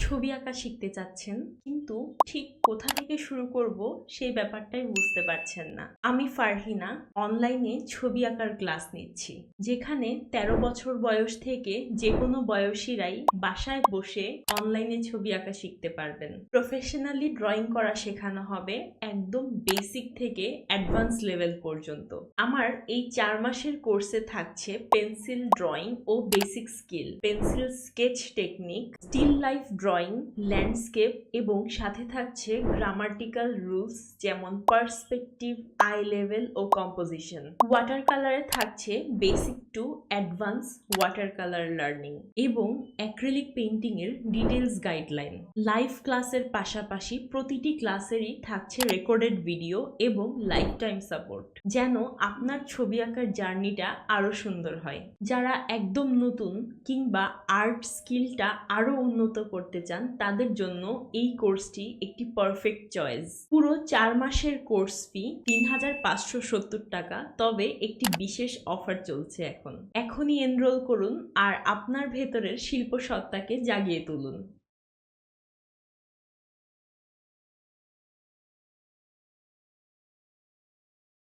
ছবি আঁকা শিখতে চাচ্ছেন, কিন্তু ঠিক কোথা থেকে শুরু করব সেই ব্যাপারটাই বুঝতে পারছেন না। আমি ফারহিনা অনলাইনে ছবি আঁকার ক্লাস নিচ্ছি, যেখানে 13 বছর বয়স থেকে যে কোনো বয়সীরাই বাসায় বসে অনলাইনে ছবি আঁকা শিখতে পারবেন। প্রফেশনালি ড্রয়িং করা শেখানো হবে একদম বেসিক থেকে অ্যাডভান্স লেভেল পর্যন্ত। আমার এই 4 মাসের কোর্সে থাকছে পেন্সিল ড্রয়িং ও basic skill, pencil sketch technique, still life drawing, landscape এবং সাথে থাকছে গ্রামাটিক্যাল রুলস যেমন পার্সপেক্টিভ, আই লেভেল ও কম্পোজিশন। ওয়াটার কালারে থাকছে basic to advance water colour learning এবং অ্যাক্রিলিক পেইন্টিং এর ডিটেলস গাইডলাইন। লাইভ ক্লাসের পাশাপাশি প্রতিটি ক্লাসেরই থাকছে রেকর্ডেড ভিডিও এবং লাইফ টাইম সাপোর্ট, যেন আপনার ছবি আঁকার জার্নিটা আরো সুন্দর হয়। যারা একদম নতুন কিংবা আর্ট স্কিলটা আরো উন্নত করতে চান, তাদের জন্য এই কোর্সটি একটি পারফেক্ট চয়েস। পুরো 4 মাসের কোর্স ফি ৩,৫৭০ টাকা, তবে একটি বিশেষ অফার চলছে এখনই এনরোল করুন আর আপনার ভেতরের শিল্প সত্তাকে জাগিয়ে তুলুন।